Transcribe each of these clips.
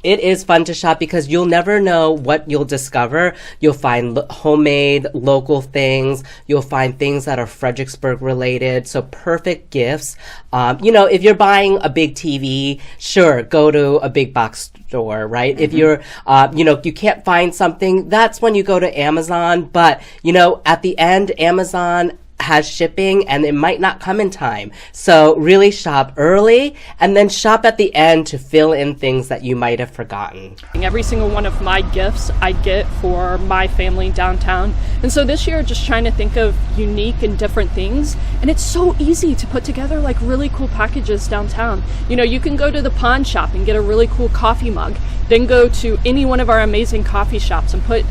It is fun to shop because you'll never know what you'll discover. You'll find homemade, local things. You'll find things that are Fredericksburg related. So perfect gifts. If you're buying a big TV, sure, go to a big box store, right? Mm-hmm. If you're, you can't find something, that's when you go to Amazon. But, at the end, Amazon has shipping and it might not come in time. So really shop early and then shop at the end to fill in things that you might have forgotten. Every single one of my gifts I get for my family downtown. And so this year, just trying to think of unique and different things. And it's so easy to put together like really cool packages downtown. You can go to the pawn shop and get a really cool coffee mug, then go to any one of our amazing coffee shops and put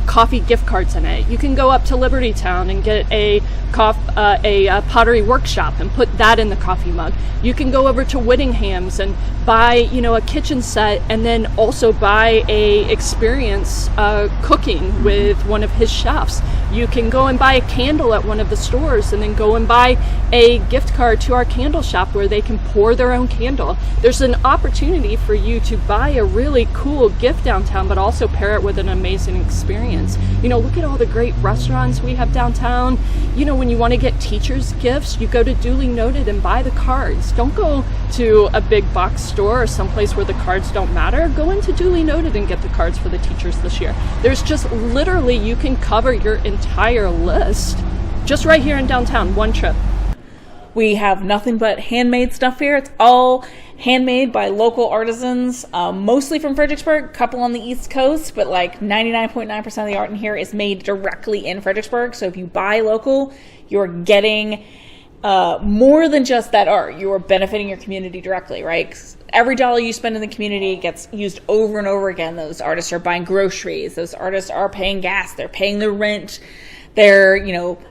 coffee gift cards in it. You can go up to Liberty Town and get a pottery workshop and put that in the coffee mug. You can go over to Whittingham's and buy, a kitchen set and then also buy a experience cooking with one of his chefs. You can go and buy a candle at one of the stores and then go and buy a gift card to our candle shop where they can pour their own candle. There's an opportunity for you to buy a really cool gift downtown, but also pair it with an amazing experience. Look at all the great restaurants we have downtown. When you want to get teachers gifts, you go to Duly Noted and buy the cards. Don't go to a big box store or someplace where the cards don't matter. Go into Duly Noted and get the cards for the teachers this year. There's just literally, you can cover your entire list just right here in downtown, one trip. We have nothing but handmade stuff here. It's all handmade by local artisans, mostly from Fredericksburg, a couple on the East Coast, but like 99.9% of the art in here is made directly in Fredericksburg. So if you buy local, you're getting more than just that art. You are benefiting your community directly, right? 'Cause every dollar you spend in the community gets used over and over again. Those artists are buying groceries. Those artists are paying gas. They're paying their rent. They're,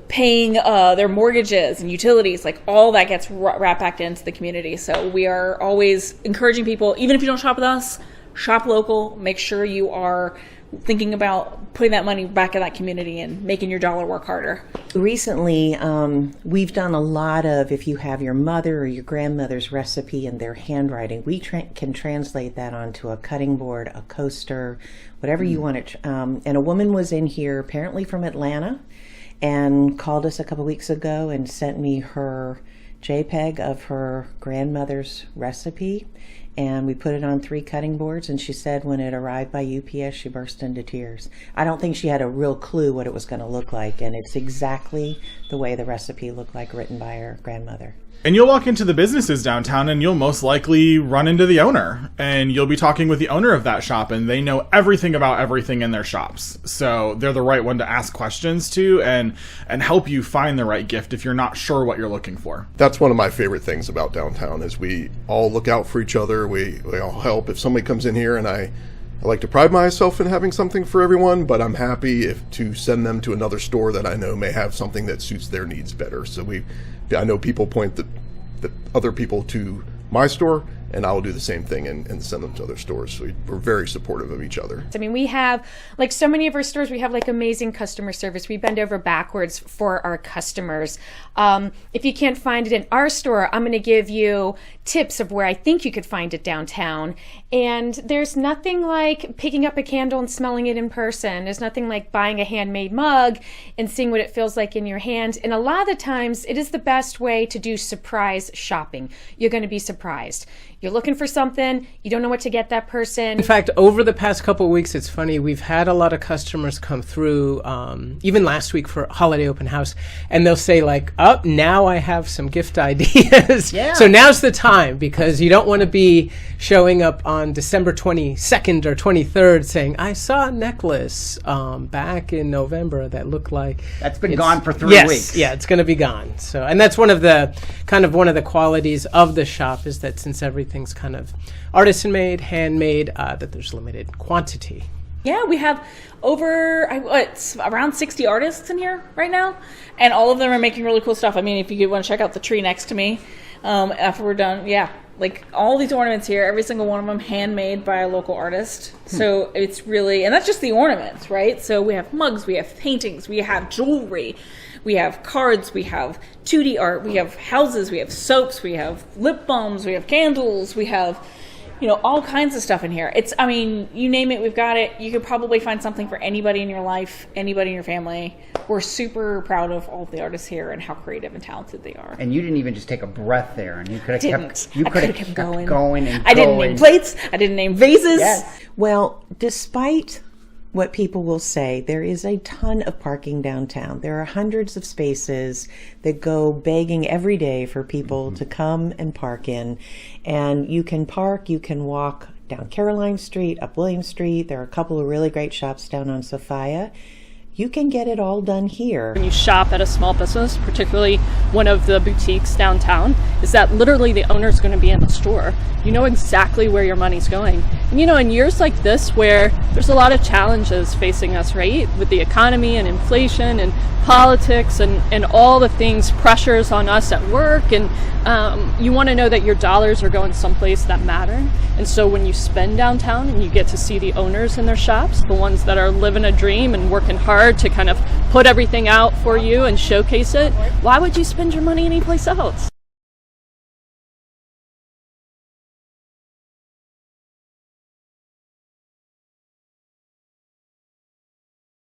paying their mortgages and utilities. Like all that gets wrapped back into the community. So we are always encouraging people, even if you don't shop with us, shop local. Make sure you are thinking about putting that money back in that community and making your dollar work harder. Recently, we've done a lot of, if you have your mother or your grandmother's recipe in their handwriting, we can translate that onto a cutting board, a coaster, whatever you want it. And a woman was in here, apparently from Atlanta, and called us a couple weeks ago and sent me her JPEG of her grandmother's recipe. And we put it on 3 cutting boards, and she said when it arrived by UPS, she burst into tears. I don't think she had a real clue what it was going to look like, and it's exactly the way the recipe looked like, written by her grandmother. And you'll walk into the businesses downtown and you'll most likely run into the owner, and you'll be talking with the owner of that shop, and they know everything about everything in their shops. So they're the right one to ask questions to and help you find the right gift if you're not sure what you're looking for. That's one of my favorite things about downtown is we all look out for each other. We all help. If somebody comes in here, and I like to pride myself in having something for everyone, but I'm happy to send them to another store that I know may have something that suits their needs better. So I know people point the other people to my store, and I'll do the same thing and send them to other stores. So we're very supportive of each other. I mean, we have, like so many of our stores, we have like amazing customer service. We bend over backwards for our customers. If you can't find it in our store, I'm going to give you tips of where I think you could find it downtown. And there's nothing like picking up a candle and smelling it in person. There's nothing like buying a handmade mug and seeing what it feels like in your hand. And a lot of the times, it is the best way to do surprise shopping. You're going to be surprised. You're looking for something, you don't know what to get that person. In fact, over the past couple of weeks, it's funny, we've had a lot of customers come through, even last week for holiday open house, and they'll say like, oh, now I have some gift ideas. Yeah. So now's the time, because you don't want to be showing up on December 22nd or 23rd saying, I saw a necklace back in November that looked like... That's been gone for 3 weeks. Yeah, it's going to be gone. So, and that's one of the qualities of the shop, is that since everything's kind of artisan made, handmade, that there's limited quantity. Yeah, we have it's around 60 artists in here right now, and all of them are making really cool stuff. I mean, if you want to check out the tree next to me after we're done, yeah, like all these ornaments here, every single one of them handmade by a local artist. So it's really, and that's just the ornaments, right? So we have mugs, we have paintings, we have jewelry, we have cards, we have 2D art, we have houses, we have soaps, we have lip balms, we have candles, we have, all kinds of stuff in here. I mean, you name it, we've got it. You could probably find something for anybody in your life, anybody in your family. We're super proud of all of the artists here and how creative and talented they are. And you didn't even just take a breath there, and you could have kept going. I didn't name plates. I didn't name vases. Yes. Well, despite what people will say, there is a ton of parking downtown. There are hundreds of spaces that go begging every day for people to come and park in. And you can park, you can walk down Caroline Street, up William Street. There are a couple of really great shops down on Sophia. You can get it all done here. When you shop at a small business, particularly one of the boutiques downtown, is that literally the owner's going to be in the store. You know exactly where your money's going. And in years like this where there's a lot of challenges facing us, right? With the economy and inflation and politics and all the things, pressures on us at work, and you want to know that your dollars are going someplace that matter. And so when you spend downtown and you get to see the owners in their shops, the ones that are living a dream and working hard to kind of put everything out for you and showcase it, why would you spend your money anyplace else?